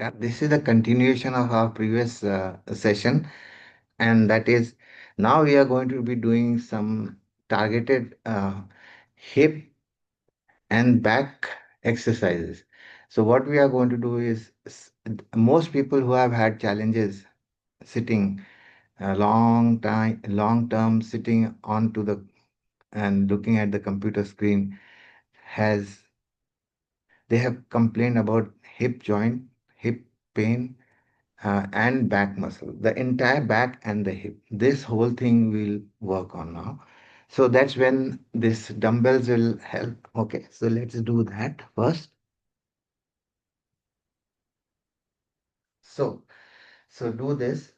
Yeah, this is a continuation of our previous session, and that is now we are going to be doing some targeted hip and back exercises. So, what we are going to do is most people who have had challenges sitting a long term sitting onto the and looking at the computer screen has they have complained about hip joint, hip pain, and back muscle, the entire back and the hip. This whole thing we'll work on now. So that's when this dumbbells will help. Okay, so let's do that first. So, so do this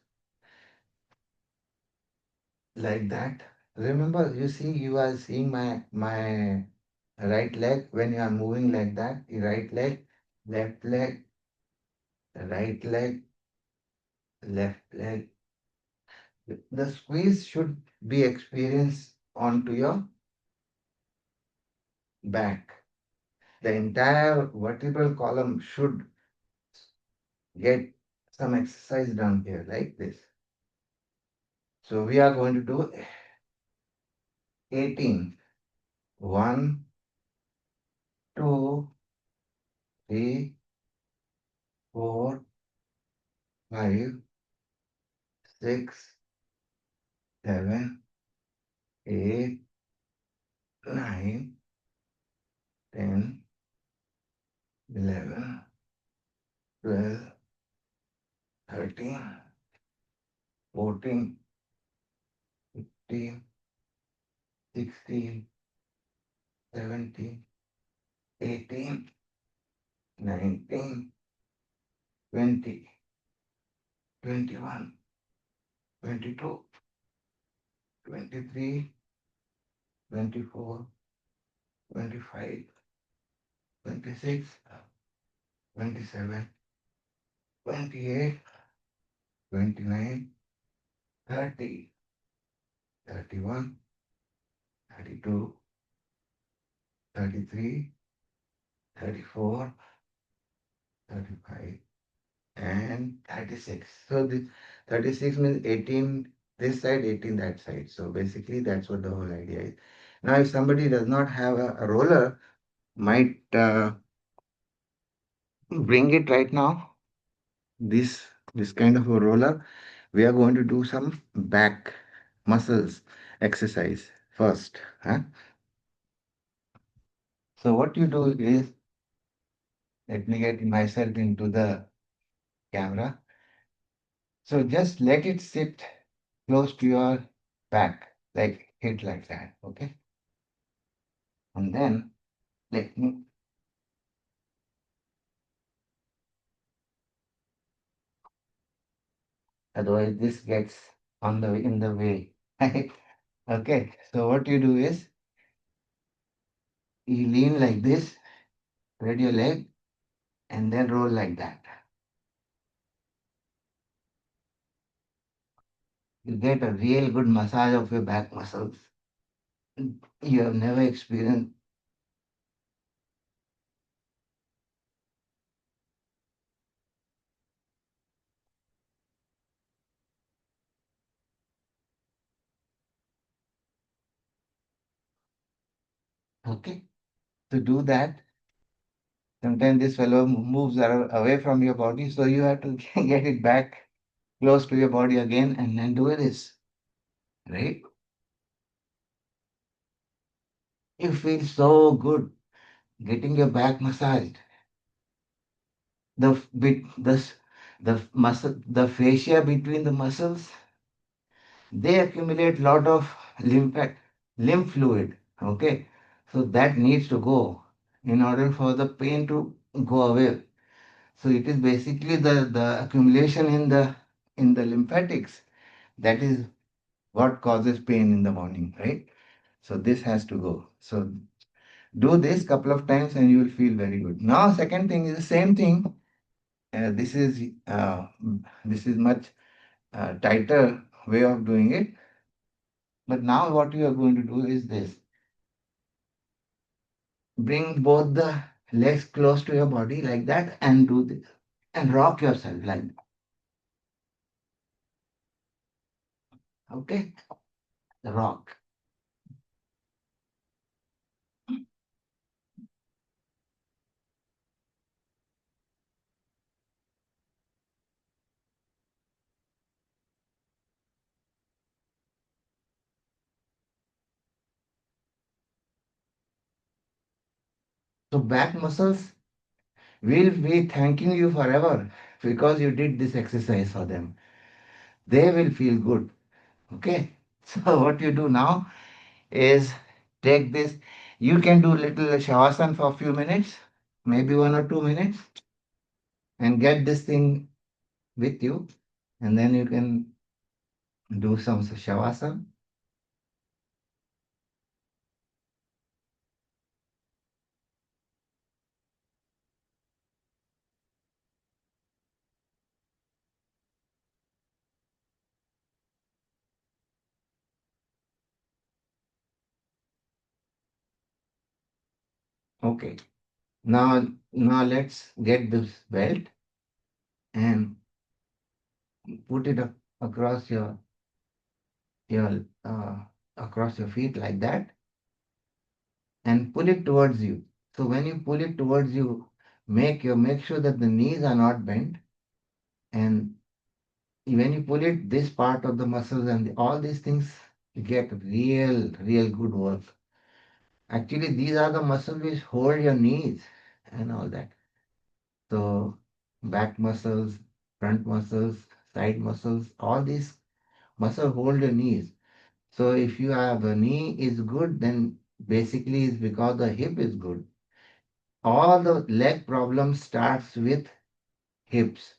like that. Remember, you see, you are seeing my right leg when you are moving like that. Left leg, right leg, left leg. The squeeze should be experienced onto your back. The entire vertebral column should get some exercise done here like this. So we are going to do 18. 1, 2, 3, 4, 5, 6, 7, 8, 9, 10, 11, 12, 13, 14, 15, 16, 17, 18, 19, 20, 21, 22, 23, 24, 25, 26, 27, 28, 29, 30, 31, 32, 33, 34, 35, and 36. So this 36 means 18 this side, 18 that side. So basically that's what the whole idea is. Now if somebody does not have a roller, might bring it right now. This kind of a roller. We are going to do some back muscles exercise first. Huh? So what you do is, let me get myself into the camera. So just let it sit close to your back, like hit like that. Okay. And then let me, otherwise this gets on the in the way. Okay. So what you do is you lean like this, spread your leg, and then roll like that. You get a real good massage of your back muscles. You have never experienced. Okay. To do that, sometimes this fellow moves away from your body, so you have to get it back close to your body again and then do this. Right? You feel so good getting your back massaged. The muscle, the fascia between the muscles, they accumulate lot of lymph lymph fluid. Okay, so that needs to go in order for the pain to go away. So it is basically the accumulation in the lymphatics that is what causes pain in the morning, right? So this has to go. So do this couple of times and you will feel very good. Now, second thing is the same thing. Uh, this is uh, this is much tighter way of doing it. But now what you are going to do is this. Bring both the legs close to your body like that and do this. and rock yourself like that. Okay? Rock. So back muscles will be thanking you forever because you did this exercise for them. They will feel good. Okay? So what you do now is take this. You can do little shavasana for a few minutes, maybe 1 or 2 minutes, and get this thing with you, and then you can do some shavasana. Okay. Now let's get this belt and put it across your across your feet like that, and pull it towards you. So when you pull it towards you, make sure that the knees are not bent, and when you pull it, this part of the muscles and all these things get real good work. Actually, these are the muscles which hold your knees and all that. So back muscles, front muscles, side muscles, all these muscles hold your knees. So if you have a knee is good, then basically it's because the hip is good. All the leg problem starts with hips.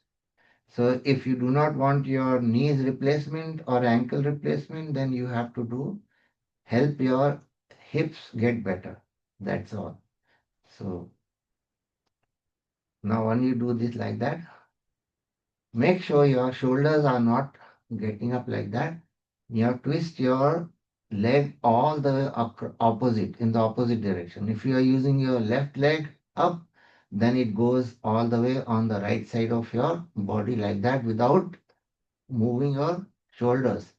So if you do not want your knees replacement or ankle replacement, then you have to do help your hips get better. That's all. So now when you do this like that, make sure your shoulders are not getting up like that. You have to twist your leg all the way opposite in the opposite direction. If you are using your left leg up, then it goes all the way on the right side of your body like that without moving your shoulders.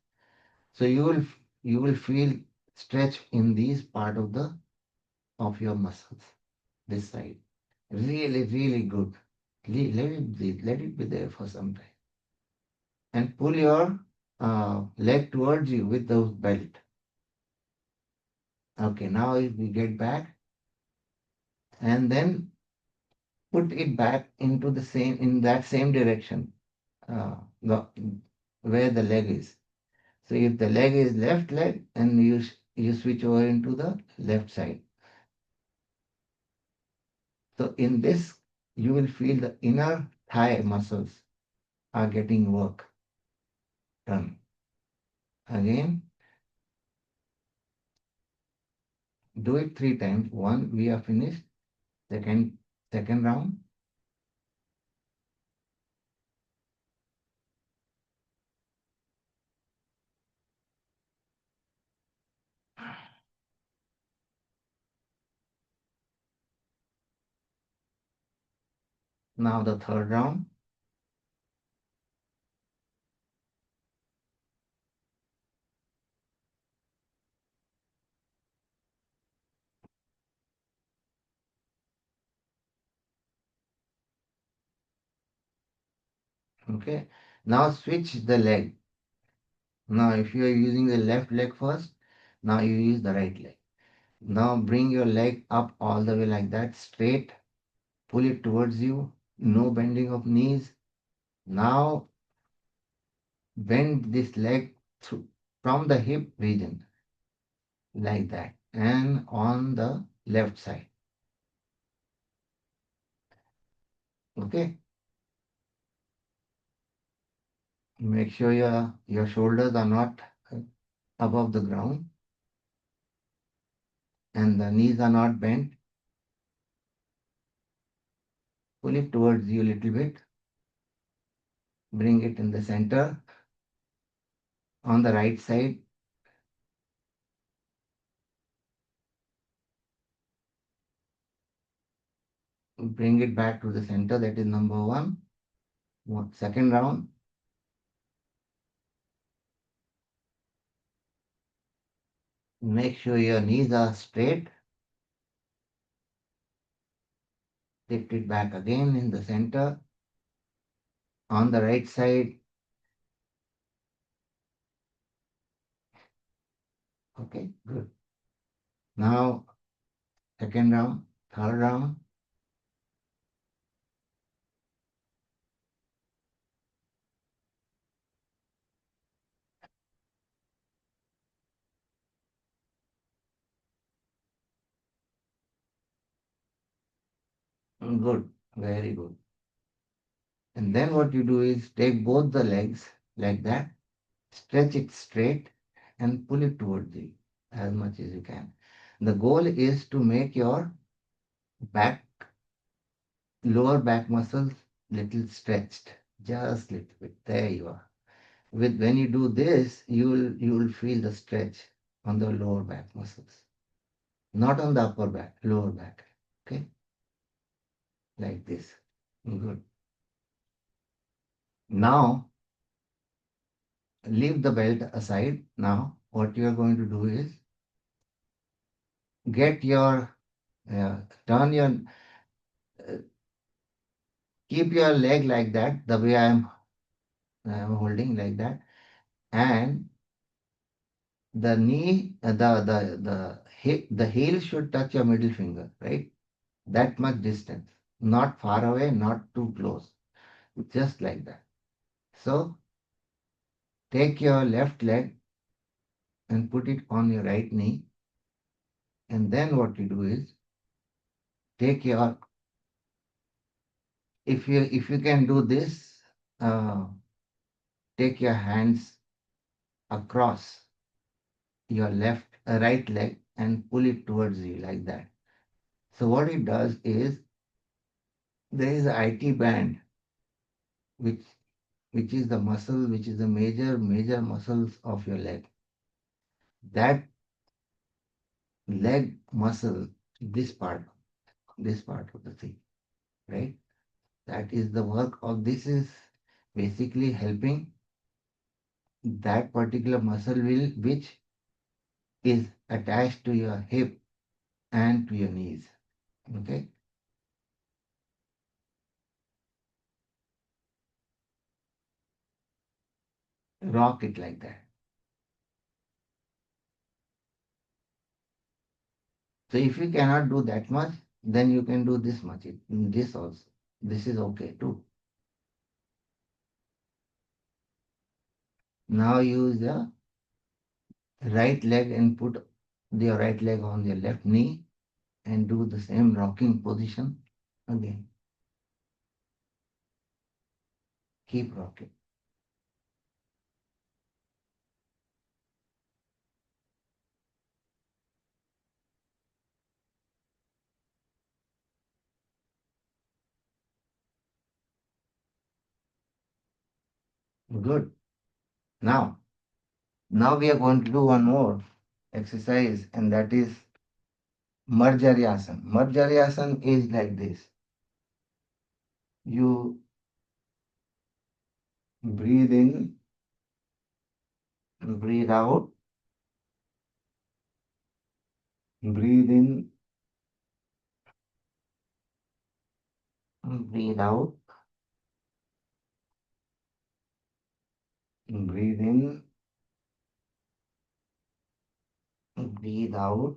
So you will feel stretch in these part of the of your muscles this side. Really good. Let it be there for some time and pull your leg towards you with the belt. Okay, now if we get back and then put it back into the same in that same direction, the where the leg is. So if the leg is left leg, and you switch over into the left side. So in this, you will feel the inner thigh muscles are getting work done. Again, do it 3 times. One, we are finished. Second round. Now the third round. Okay. Now switch the leg. Now if you are using the left leg first, now you use the right leg. Now bring your leg up all the way like that, straight. Pull it towards you. No bending of knees. Now bend this leg through, from the hip region like that and on the left side. Okay. Make sure your shoulders are not above the ground and the knees are not bent. Pull it towards you a little bit. Bring it in the center on the right side. Bring it back to the center. That is number one. Second round, make sure your knees are straight. Lift it back again in the center. On the right side, okay, good. Now, second round, third round, good, very good. And then what you do is take both the legs like that, stretch it straight, and pull it towards you as much as you can. The goal is to make your back, lower back muscles little stretched, just little bit. There you are. With when you do this, you will feel the stretch on the lower back muscles, not on the upper back, lower back. Okay, like this. Good. Now leave the belt aside. Now what you are going to do is get your turn your keep your leg like that, the way I am holding like that, and the knee, the heel should touch your middle finger, right? That much distance, not far away, not too close, just like that. So take your left leg and put it on your right knee, and then what you do is take your, if you can do this, uh, take your hands across your right leg and pull it towards you like that. So what it does is there is a IT band which which is the muscle, which is the major muscles of your leg. That leg muscle, this part of the thing, right? That is the work of this is basically helping that particular muscle will which is attached to your hip and to your knees. Okay, rock it like that. So if you cannot do that much, then you can do this much. This also. This is okay too. Now use the right leg and put your right leg on your left knee and do the same rocking position again. Keep rocking. Good. Now, now we are going to do one more exercise, and that is Marjariasan. Marjariasan is like this. You breathe in, breathe out, breathe in, breathe out, breathe in, breathe out,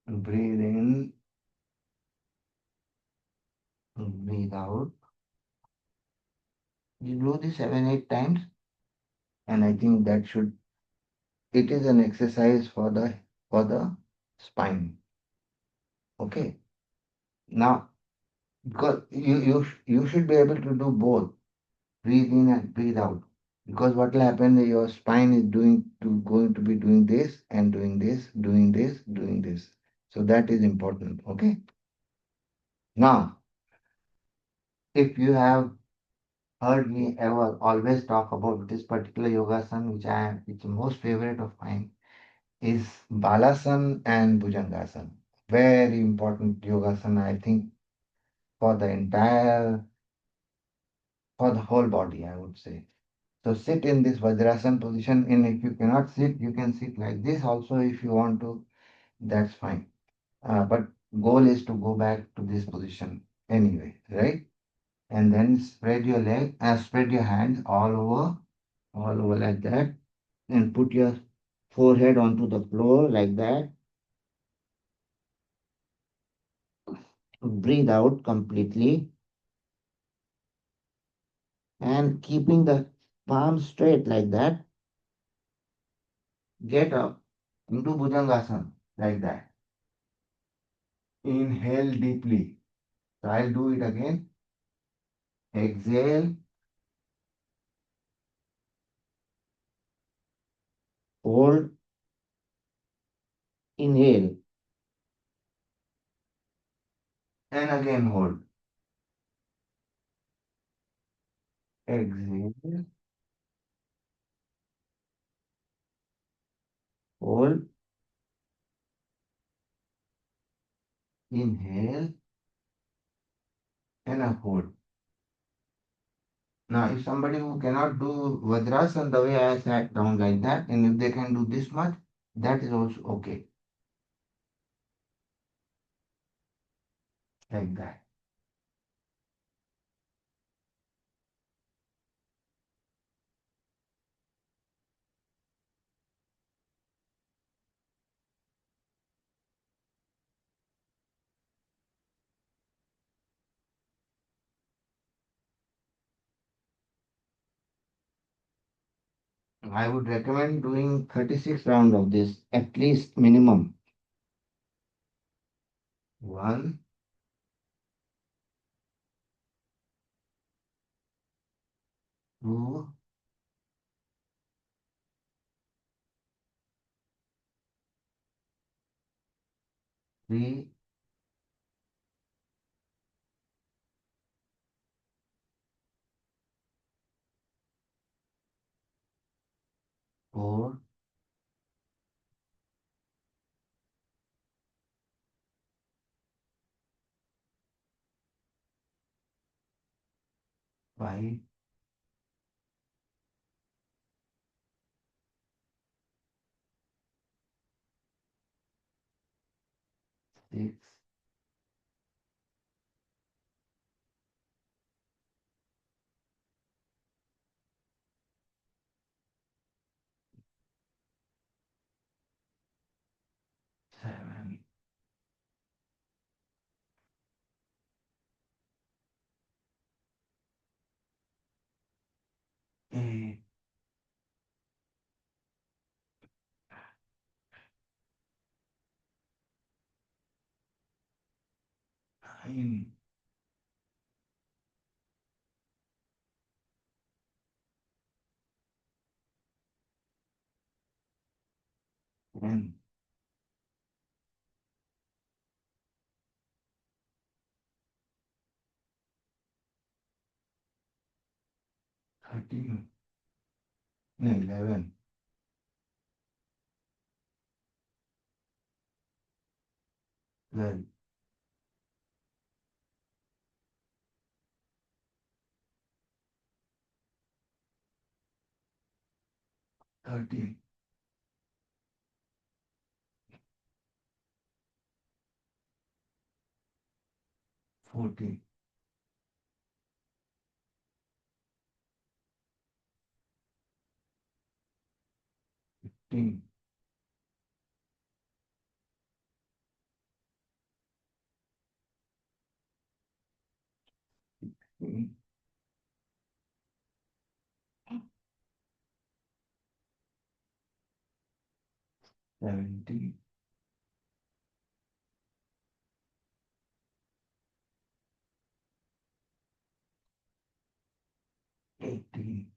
breathe in, breathe out. You do this 7, 8 times, and I think that should. It is an exercise for the spine. Okay. Now, because you should be able to do both, breathe in and breathe out. Because what will happen is your spine is going to be doing this and doing this, doing this, doing this. So that is important. Okay. Now, if you have heard me ever always talk about this particular yogasan, which is most favorite of mine, is Balasan and Bhujangasan. Very important yogasana, I think, for the entire, for the whole body, I would say. So sit in this Vajrasana position, and if you cannot sit, you can sit like this also if you want to, that's fine. But goal is to go back to this position anyway, right? And then spread your leg, spread your hands all over like that, and put your forehead onto the floor like that. Breathe out completely and keeping the palms straight like that. Get up into Bhujangasana like that. Inhale deeply. So I'll do it again. Exhale, hold, inhale, and again hold. Exhale, hold, inhale, and a hold. Now, if somebody who cannot do Vajrasana the way I sat down like that, and if they can do this much, that is also okay. Like that. I would recommend doing 36 rounds of this, at least minimum. One, two, 3, 4, 5, 6, 7, 8, 9, 10, 13, no, 11, 12, 13, 14, 15, 16, 17, 18,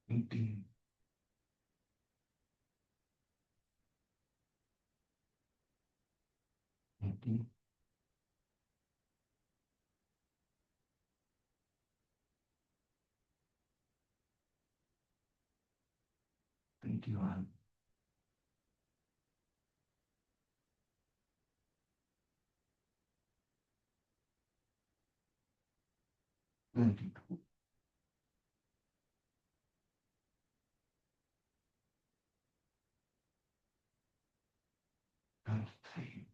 18, 18, 21, 22, 23,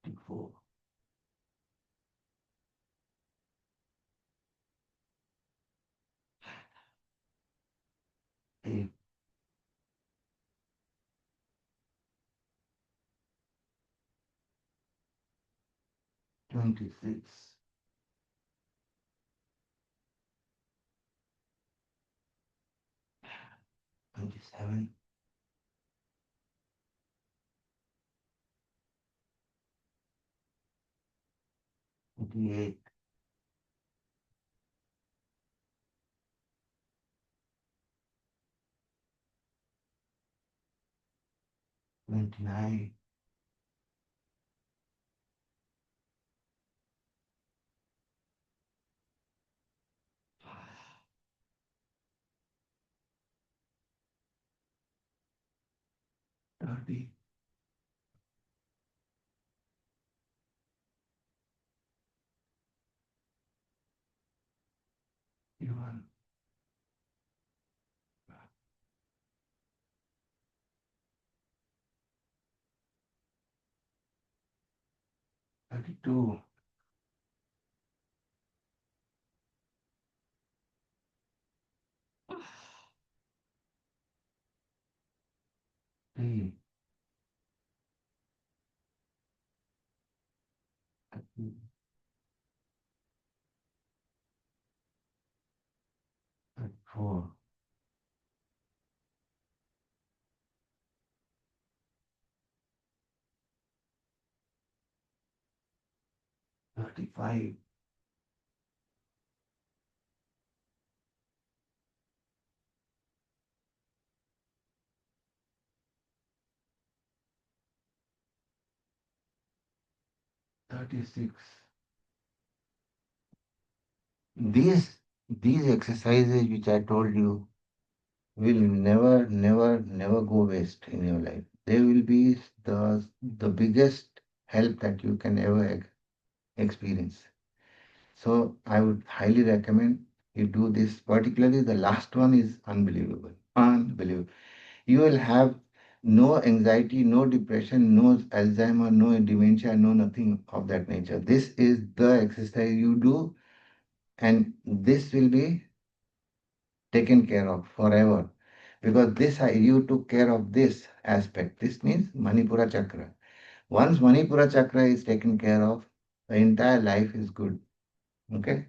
24, 8, 26, 27, 28, 29, 30, 31, 32, 3, 34, 35, 36. These these exercises which I told you will never, never, never go waste in your life. They will be the biggest help that you can ever experience. So I would highly recommend you do this. Particularly the last one is unbelievable. Unbelievable. You will have no anxiety, no depression, no Alzheimer, no dementia, no nothing of that nature. This is the exercise you do, and this will be taken care of forever. Because this you took care of this aspect. This means Manipura Chakra. Once Manipura Chakra is taken care of, the entire life is good. Okay?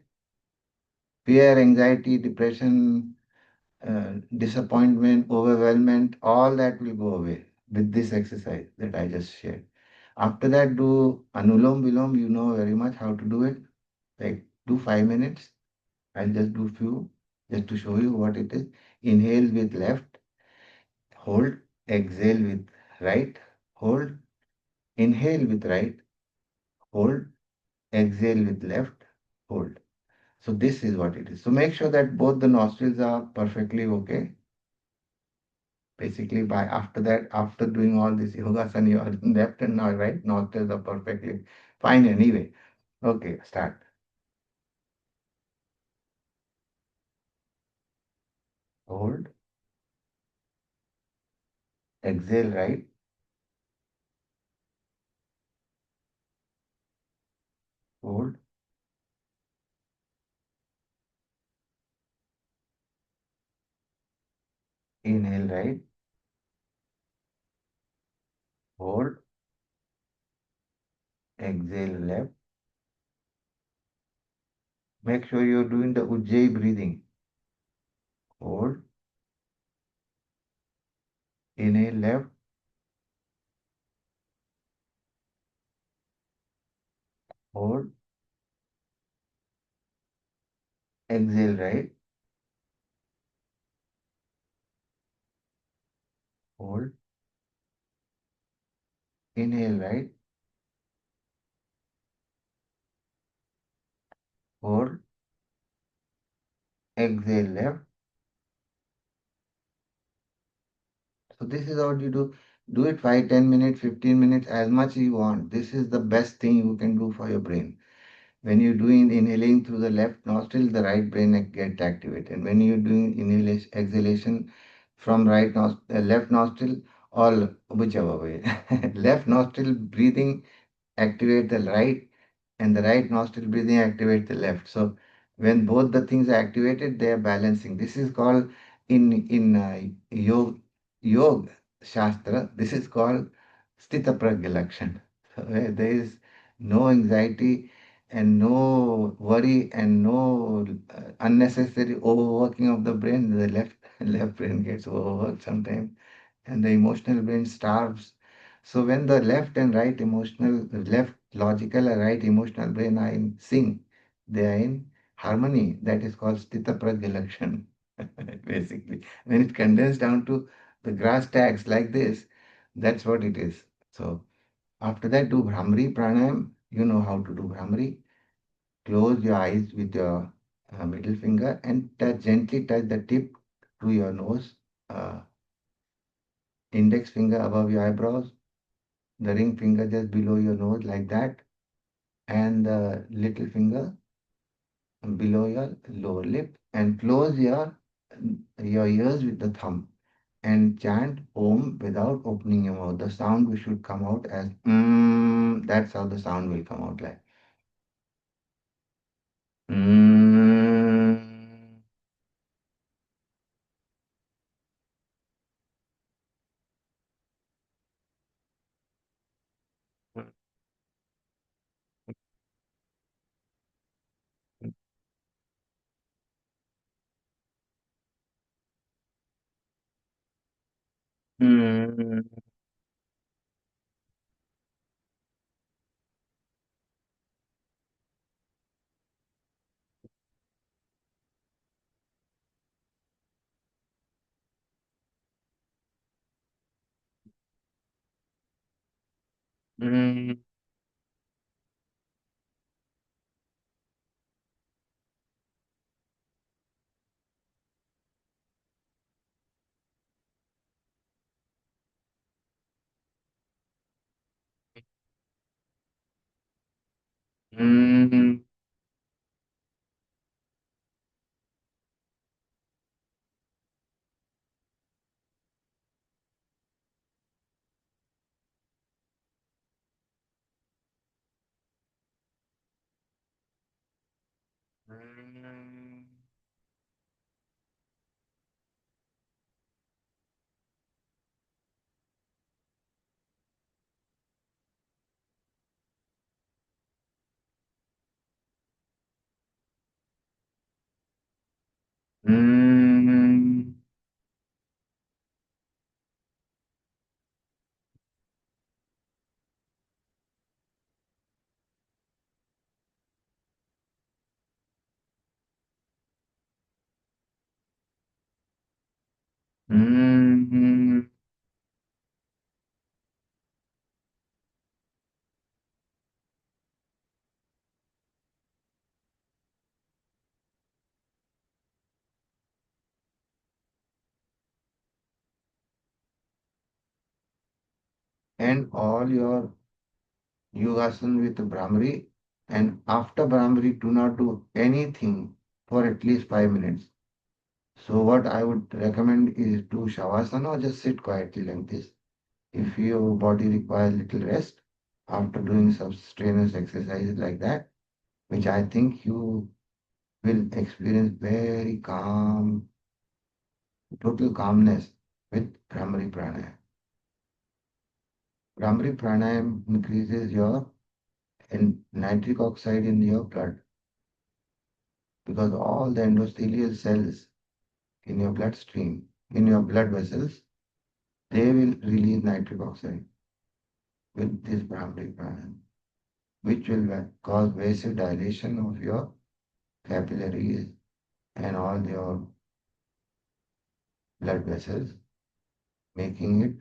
Fear, anxiety, depression, disappointment, overwhelmment, all that will go away with this exercise that I just shared. After that, do Anulom Vilom. You know very much how to do it. Like do 5 minutes. I'll just do few just to show you what it is. Inhale with left, hold, exhale with right, hold, inhale with right, hold, exhale with left, hold. So this is what it is. So make sure that both the nostrils are perfectly okay. Basically, by after that, after doing all this yogasana, your left and now right nostrils are perfectly fine anyway. Okay, start. Hold, exhale right, hold, inhale right, hold, exhale left. Make sure you're doing the Ujjayi breathing. Hold, inhale left, hold, exhale right, hold, inhale right, exhale left. So this is what you do. Do it 5, 10 minutes, 15 minutes, as much as you want. This is the best thing you can do for your brain. When you're doing inhaling through the left nostril, the right brain gets activated. When you're doing inhalation, exhalation from left nostril, or whichever way, left nostril breathing activate the right, and the right nostril breathing activate the left. So when both the things are activated, they are balancing. This is called in yoga shastra. This is called sthita pragya lakshan. So where there is no anxiety and no worry and no unnecessary overworking of the brain. The left brain gets overworked sometimes, and the emotional brain starves. So when the left logical and right emotional brain are in sync, they are in harmony. That is called sthita pragya lakshan. Basically, when it condensed down to the grass tags like this, that's what it is. So after that, do Bhramari pranayam. You know how to do Bhramari. Close your eyes with your middle finger and gently touch the tip to your nose. Index finger above your eyebrows, the ring finger just below your nose like that, and the little finger below your lower lip, and close your ears with the thumb and chant Om without opening your mouth. The sound we should come out as that's how the sound will come out like. Mm. Mm. Mm. Mm. Mm. Mm. Mm. And all your yogasana with Brahmari, and after Brahmari, do not do anything for at least 5 minutes. So what I would recommend is do Shavasana or just sit quietly like this. If your body requires little rest after doing some strenuous exercises like that, which I think you will experience very calm, total calmness with Brahmari Pranayam. Brahmari Pranayam increases your nitric oxide in your blood, because all the endothelial cells in your bloodstream, in your blood vessels, they will release nitric oxide with this Brahmari pranayama, which will cause vasodilation of your capillaries and all your blood vessels, making it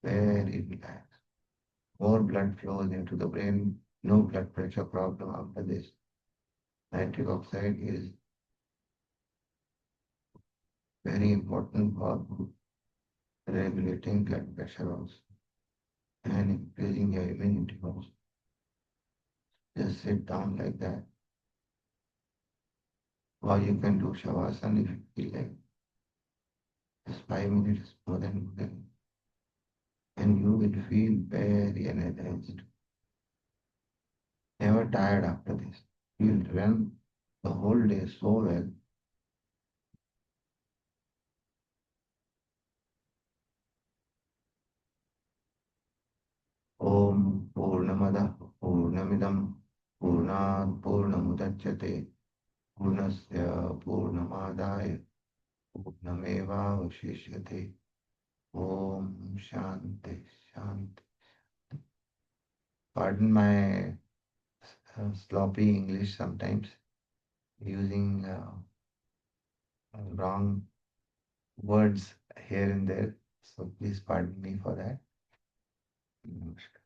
very relaxed. More blood flows into the brain, no blood pressure problem after this. Nitric oxide is very important for regulating blood pressure also and increasing your immunity also. Just sit down like that, or you can do shavasana if you feel like. Just 5 minutes more than good, and you will feel very energized, never tired after this. You will run the whole day so well. Om Purnamada Purnamidam Purnat Purnamudachyate Purnasya Purnamadaya Purnamevavashishyate. Om Shanti Shanti. Pardon my sloppy English sometimes, using wrong words here and there. So please pardon me for that. Namaskar.